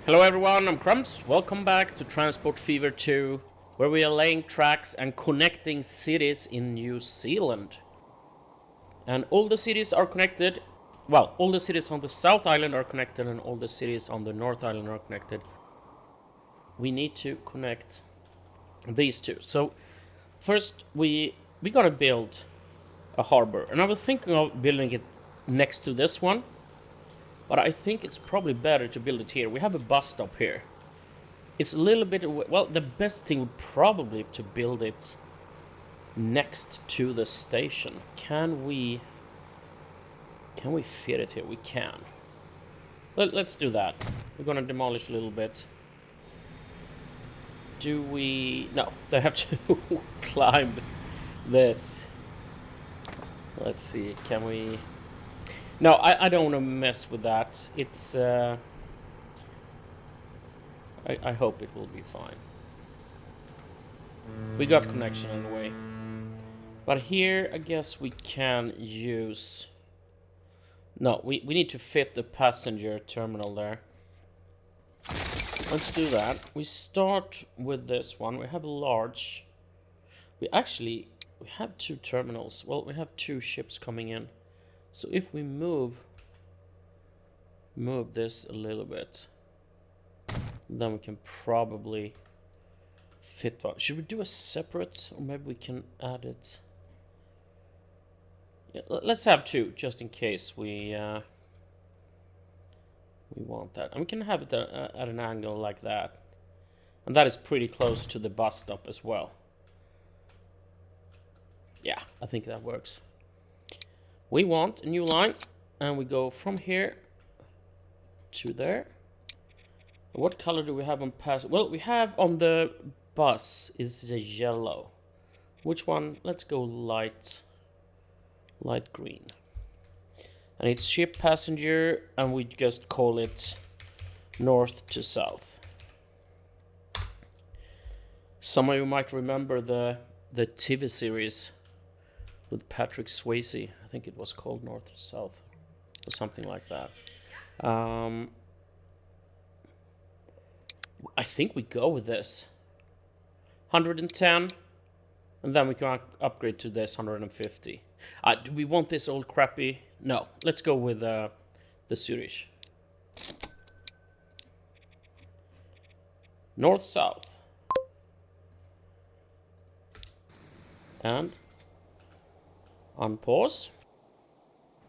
Hello everyone, I'm Crumbs. Welcome back to Transport Fever 2, where we are laying tracks and connecting cities in New Zealand. And all the cities are connected. Well, all the cities on the South Island are connected and all the cities on the North Island are connected. We need to connect these two. So first we gotta build a harbor. And I was thinking of building it next to this one. But I think it's probably better to build it here. We have a bus stop here. It's a little bit... Well, the best thing would probably to build it next to the station. Can we fit it here? We can. Let's do that. We're gonna demolish a little bit. Do we... No, they have to climb this. Let's see, can we... No, I don't want to mess with that. It's... I hope it will be fine. We got connection on the way. But here, I guess we can use... No, we need to fit the passenger terminal there. Let's do that. We start with this one. We have a large... We have two terminals. Well, we have two ships coming in. So if we move this a little bit, then we can probably fit one. Should we do a separate, or maybe we can add it? Yeah, let's have two, just in case we want that. And we can have it at an angle like that. And that is pretty close to the bus stop as well. Yeah, I think that works. We want a new line, and we go from here to there. What color do we have on pass? Well, we have on the bus is a yellow. Which one? Let's go light green. And it's ship passenger, and we just call it north to south. Some of you might remember the TV series with Patrick Swayze. I think it was called North to South or something like that. I think we go with this 110, and then we can upgrade to this 150. Do we want this old crappy? No, let's go with the Zurich. North south, and on pause.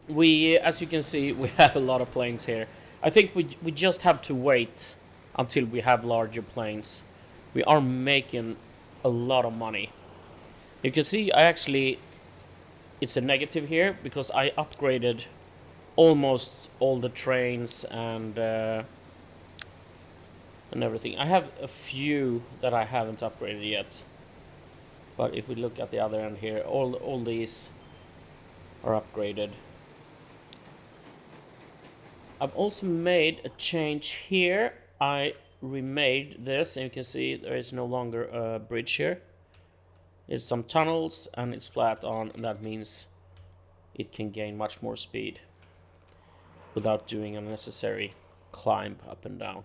We, as you can see, we have a lot of planes here. I think we just have to wait until we have larger planes. We are making a lot of money. You can see it's a negative here because I upgraded almost all the trains and everything. I have a few that I haven't upgraded yet. But if we look at the other end here, all these are upgraded. I've also made a change here. I remade this, and you can see there is no longer a bridge here. It's some tunnels, and it's flat on, and that means it can gain much more speed without doing a necessary climb up and down.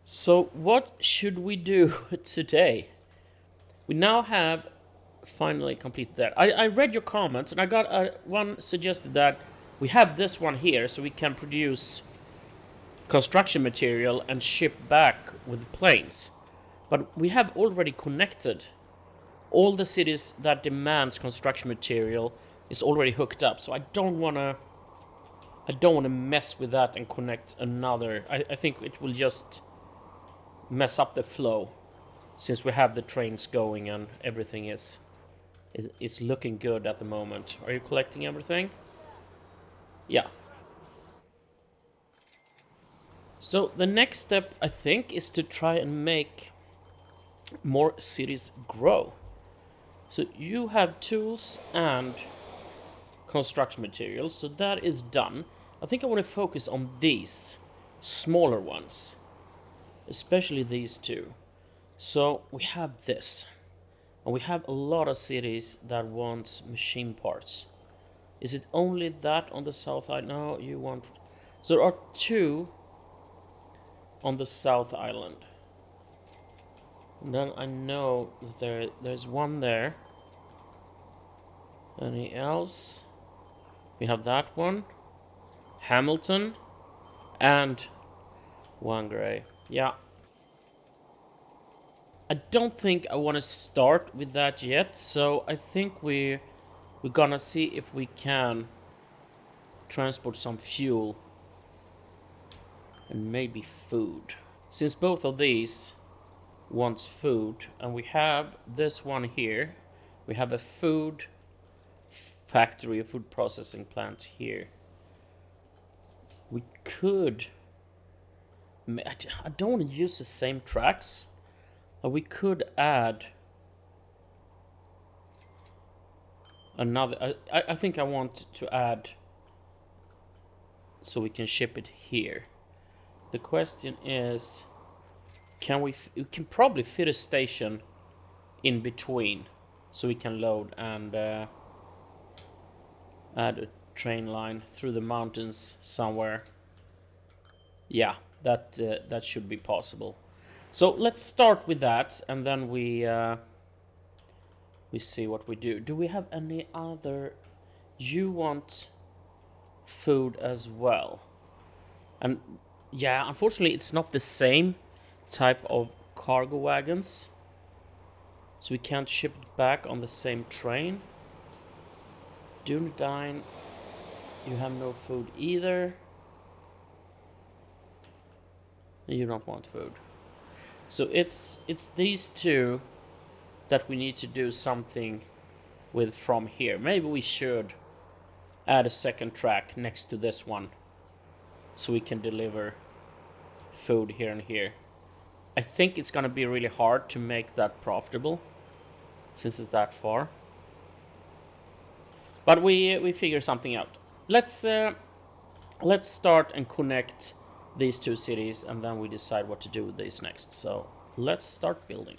So what should we do today? We now have finally completed that. I read your comments, and I got one suggested that we have this one here so we can produce construction material and ship back with planes. But we have already connected all the cities that demands construction material is already hooked up. So I don't wanna mess with that and connect another. I think it will just mess up the flow since we have the trains going and everything is looking good at the moment. Are you collecting everything? Yeah. So the next step, I think, is to try and make more cities grow. So you have tools and construction materials, so that is done. I think I want to focus on these smaller ones, especially these two. So we have this. And we have a lot of cities that want machine parts. Is it only that on the south side? No, you want So there are two on the South Island. And then I know that there's one there. Any else? We have that one. Hamilton. And Wangray. Yeah. I don't think I want to start with that yet. So I think we're gonna see if we can transport some fuel. And maybe food. Since both of these wants food, and we have this one here, we have a food factory, a food processing plant here. We could, I don't want to use the same tracks, but we could add another. I think I want to add so we can ship it here. The question is, can we can probably fit a station in between so we can load and add a train line through the mountains somewhere. Yeah, that should be possible. So let's start with that, and then we see what we do. Do we have any other? You want food as well, and yeah, unfortunately, it's not the same type of cargo wagons, so we can't ship it back on the same train. Dunedin, you have no food either. You don't want food. So it's these two that we need to do something with from here. Maybe we should add a second track next to this one so we can deliver food here and here. I think it's gonna be really hard to make that profitable since it's that far. But we figure something out. Let's start and connect these two cities, and then we decide what to do with these next. So let's start building.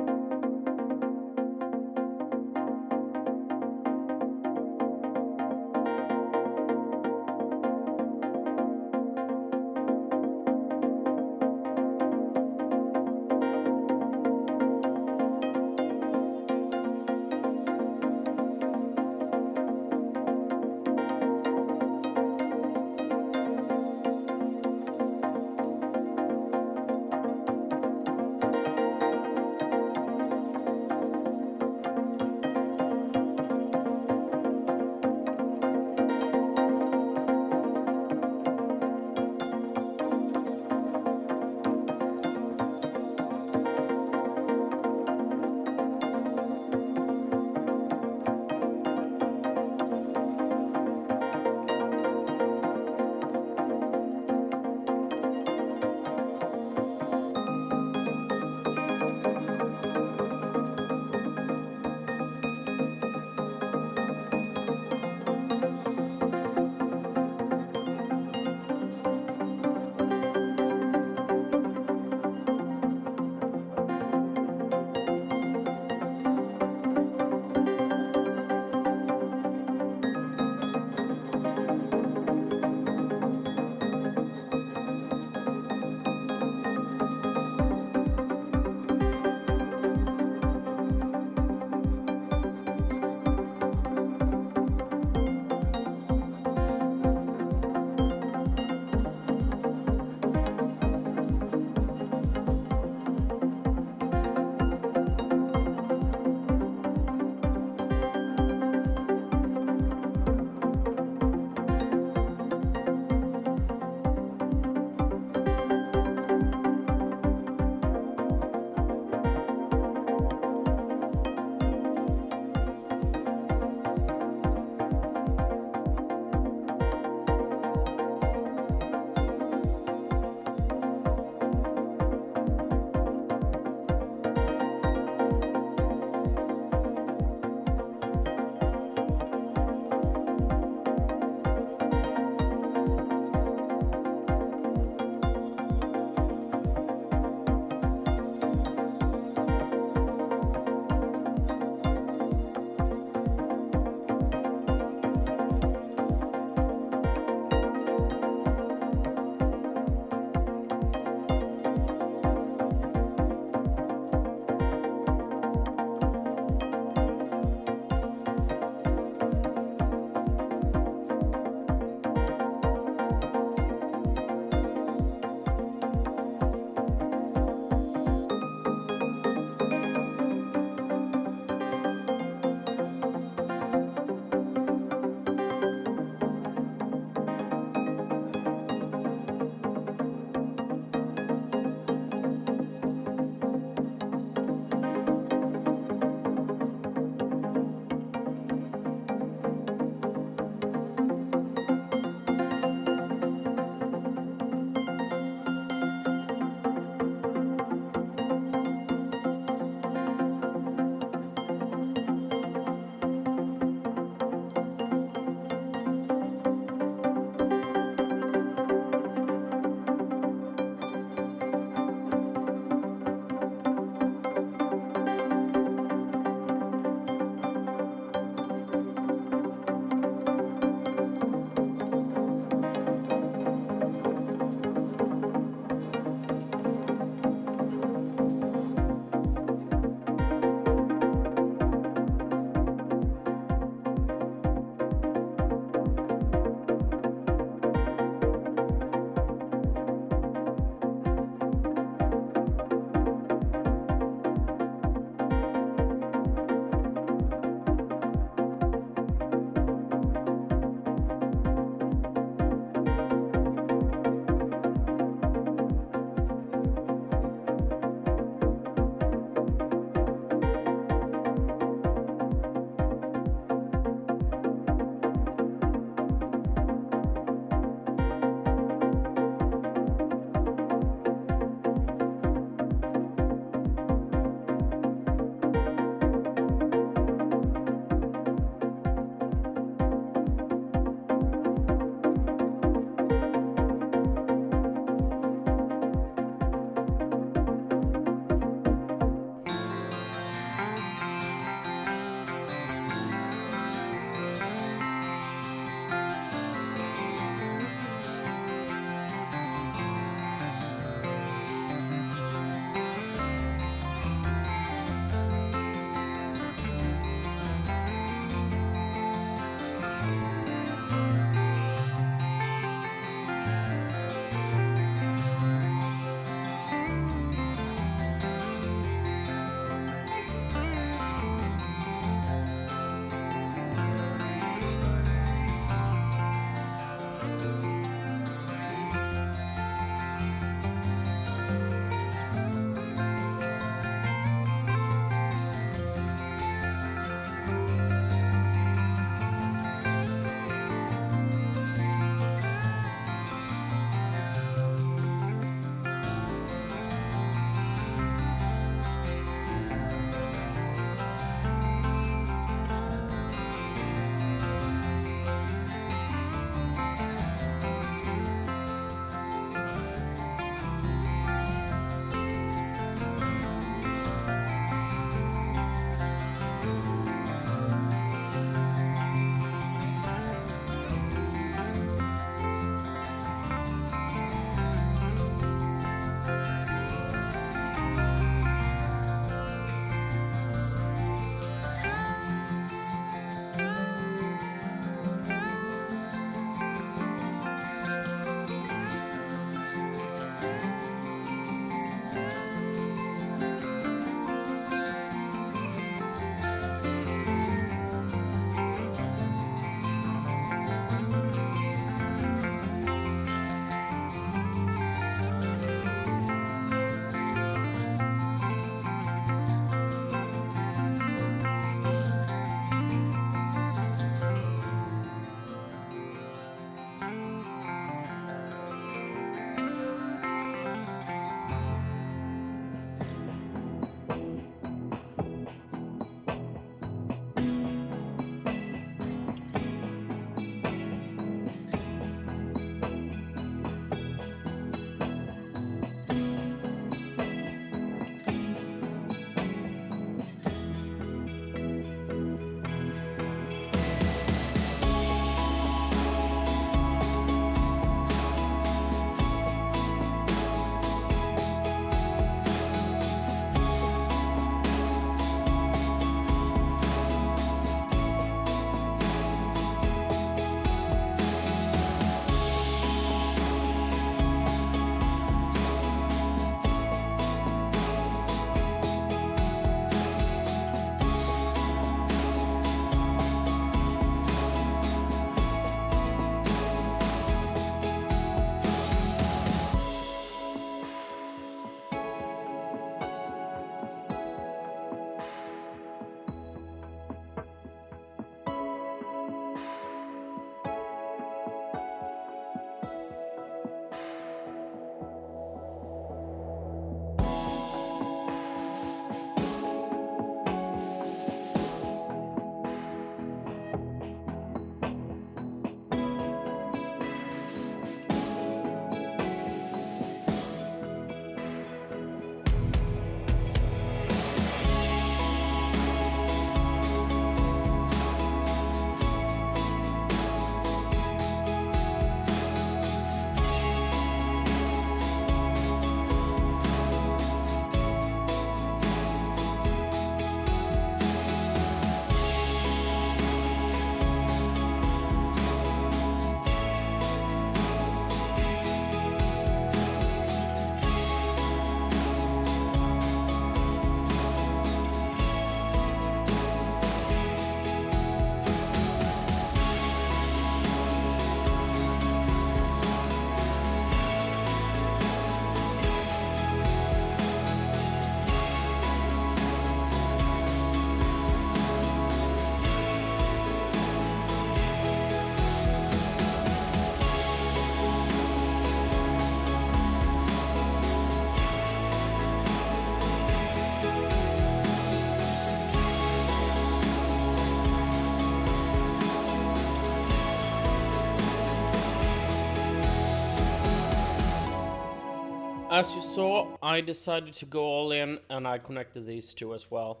as you saw, I decided to go all in and I connected these two as well.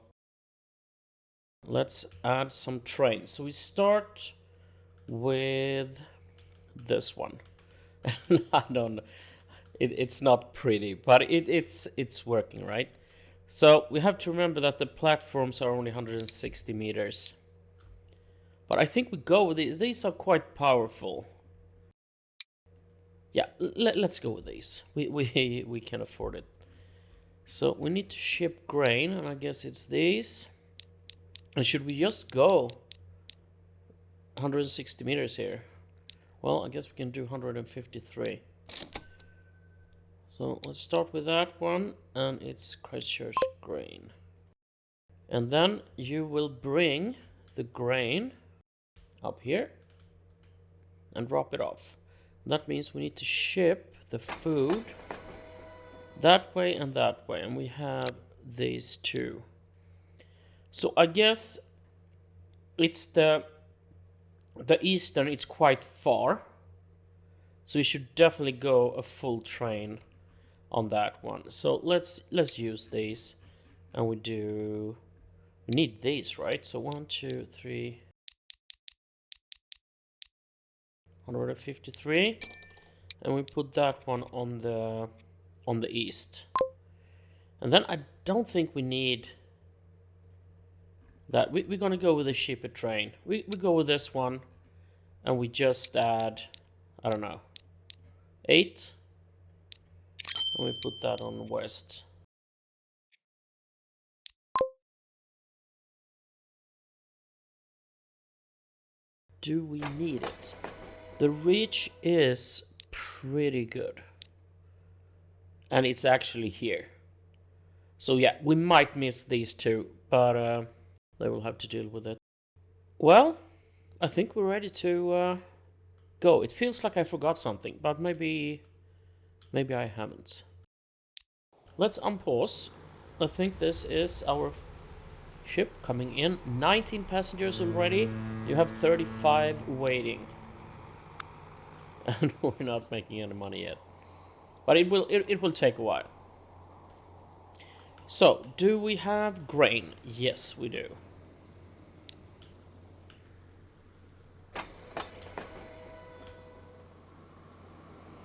Let's add some trains. So we start with this one. I don't know. It's not pretty, but it's working, right? So we have to remember that the platforms are only 160 meters. But I think we go with these. These are quite powerful. Yeah, let's go with these. We can afford it. So we need to ship grain, and I guess it's these. And should we just go 160 meters here? Well, I guess we can do 153. So let's start with that one, and it's Christchurch grain. And then you will bring the grain up here and drop it off. That means we need to ship the food that way, and we have these two. So I guess it's the eastern, it's quite far. So we should definitely go a full train on that one. So let's use these, and we need these, right? So 1, 2, 3, 153, and we put that one on the east. And then I don't think we need that. We're gonna go with a cheaper train. We go with this one, and we just add, I don't know, 8, and we put that on the west. Do we need it? The reach is pretty good, and it's actually here. So yeah, we might miss these two, but they will have to deal with it. Well, I think we're ready to go. It feels like I forgot something, but maybe I haven't. Let's unpause. I think this is our ship coming in. 19 passengers already. You have 35 waiting. And we're not making any money yet. But it will take a while. So, do we have grain? Yes, we do.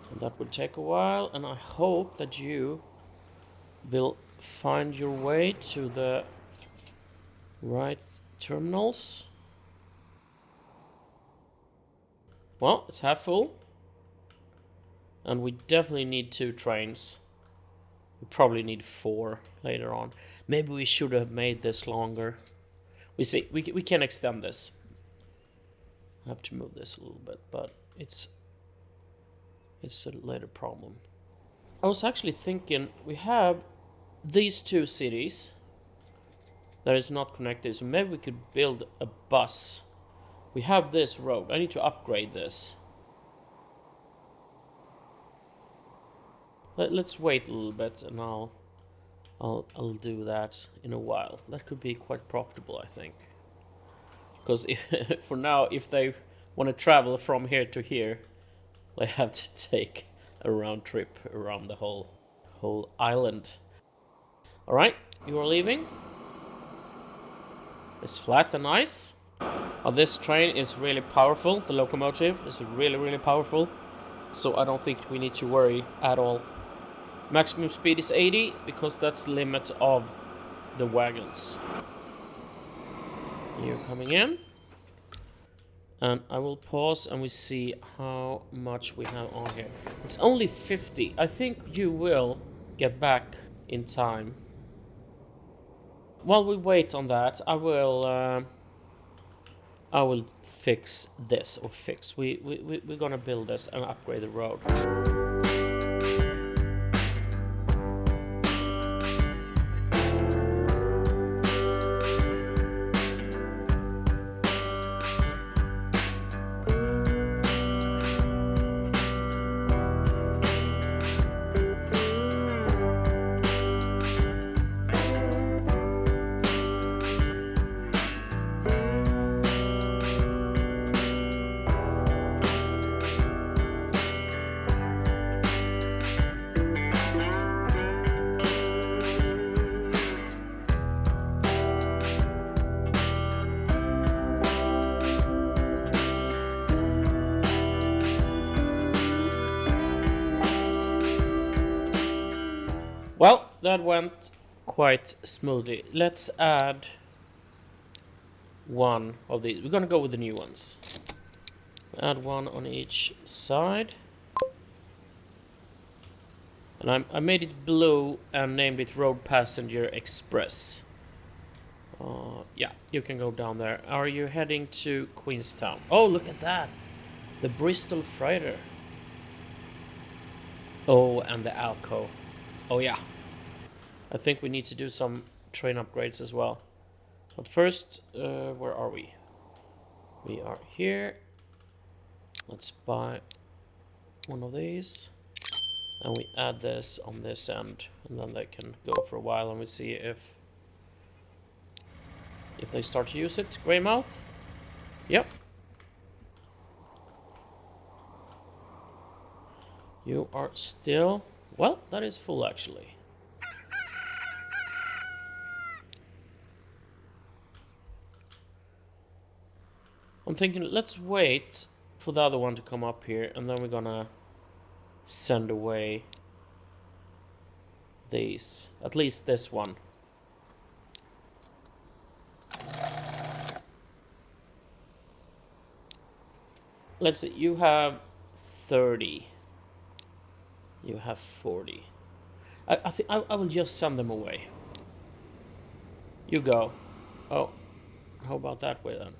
And that will take a while, and I hope that you will find your way to the right terminals. Well, it's half full. And we definitely need 2 trains. We probably need 4 later on. Maybe we should have made this longer. We see, we can extend this. I have to move this a little bit, but it's a later problem. I was actually thinking, we have these 2 cities that is not connected, so maybe we could build a bus. We have this road. I need to upgrade this. Let's wait a little bit, and I'll do that in a while. That could be quite profitable, I think. Because for now, if they want to travel from here to here, they have to take a round trip around the whole island. All right, you are leaving. It's flat and nice. This train is really powerful. The locomotive is really powerful. So I don't think we need to worry at all. Maximum speed is 80 because that's the limit of the wagons. You're coming in. And I will pause and we see how much we have on here. It's only 50. I think you will get back in time. While we wait on that, I will fix this, or fix. We're gonna build this and upgrade the road. that went quite smoothly. Let's add one of these. We're gonna go with the new ones. Add one on each side. And I made it blue and named it Road Passenger Express. Yeah, you can go down there. Are you heading to Queenstown? Oh, look at that! The Bristol Freighter. Oh, and the Alco. Oh yeah. I think we need to do some train upgrades as well. But first, where are we? We are here. Let's buy one of these. And we add this on this end. And then they can go for a while and we see if they start to use it. Greymouth? Yep. You are still... Well, that is full actually. I'm thinking let's wait for the other one to come up here and then we're gonna send away these. At least this one. Let's see, you have 30. You have 40. I think I will just send them away. You go. Oh, how about that way then?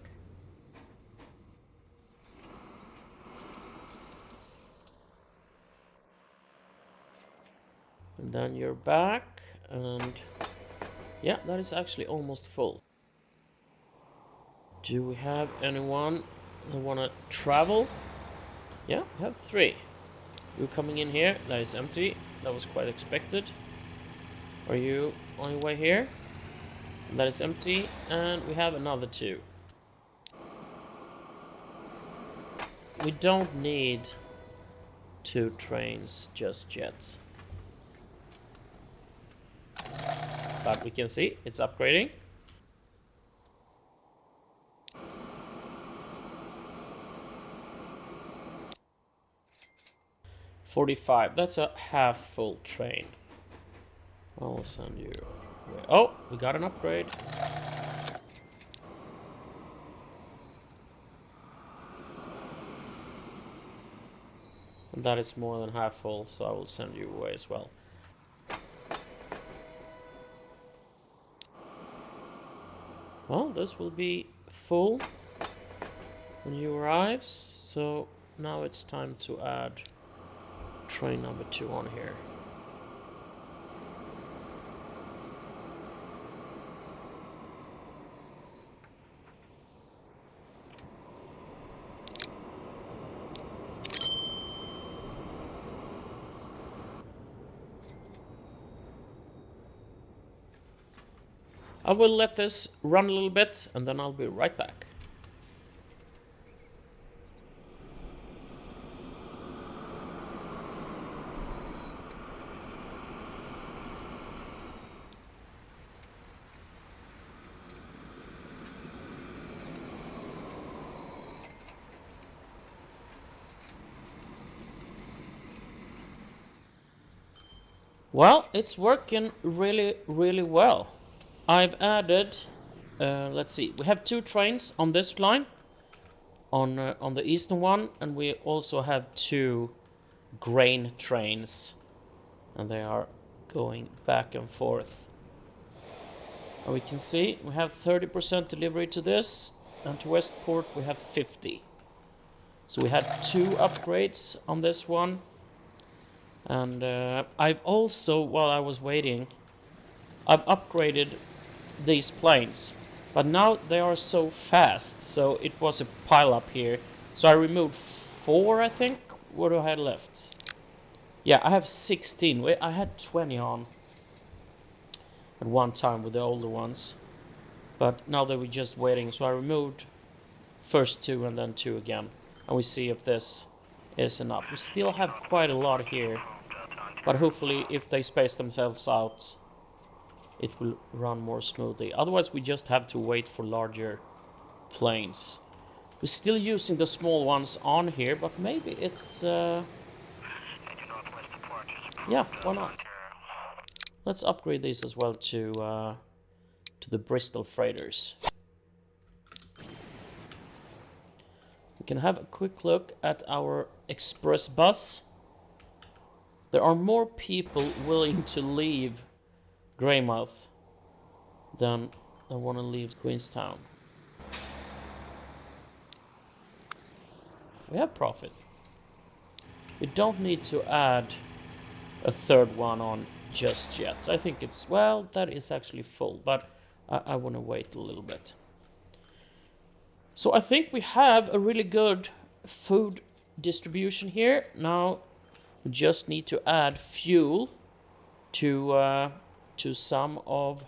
And then you're back, and yeah, that is actually almost full. Do we have anyone that want to travel? Yeah, we have 3. You coming in here? That is empty. That was quite expected. Are you on your way here? That is empty, and we have another 2. We don't need 2 trains just yet. But we can see it's upgrading. $45. That's a half full train. I will send you away. Oh, we got an upgrade. And that is more than half full, so I will send you away as well. Well, this will be full when you arrive, so now it's time to add train number 2 on here. I will let this run a little bit and then I'll be right back. Well, it's working really, really well. I've added, let's see, we have 2 trains on this line, on the eastern one, and we also have 2 grain trains, and they are going back and forth. And we can see we have 30% delivery to this, and to Westport we have 50. So we had 2 upgrades on this one, and I've also, while I was waiting, I've upgraded these planes, but now they are so fast, so it was a pile up here, so I removed 4, I think. What do I have left? Yeah, I have 16. I had 20 on at one time with the older ones, but now they were just waiting, so I removed first 2 and then 2 again, and we see if this is enough. We still have quite a lot here, but hopefully if they space themselves out it will run more smoothly. Otherwise we just have to wait for larger planes. We're still using the small ones on here, but maybe it's yeah, why not? Let's upgrade these as well to the Bristol freighters. We can have a quick look at our express bus. There are more people willing to leave Greymouth than want to leave Queenstown. We have profit. We don't need to add a third one on just yet. I think it's, well, that is actually full, but I want to wait a little bit. So I think we have a really good food distribution here. Now we just need to add fuel to some of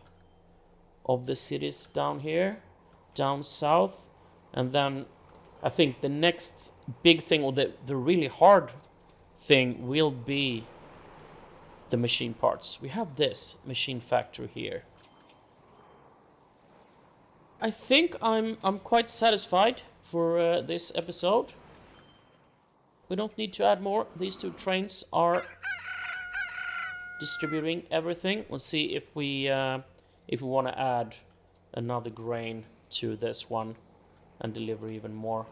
the cities down here, down south, and then I think the next big thing, or the really hard thing, will be the machine parts. We have this machine factory here. I think I'm quite satisfied for this episode. We don't need to add more. These two trains are distributing everything. We'll see if we want to add another grain to this one and deliver even more.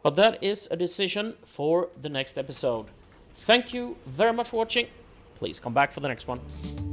But that is a decision for the next episode. Thank you very much for watching. Please come back for the next one.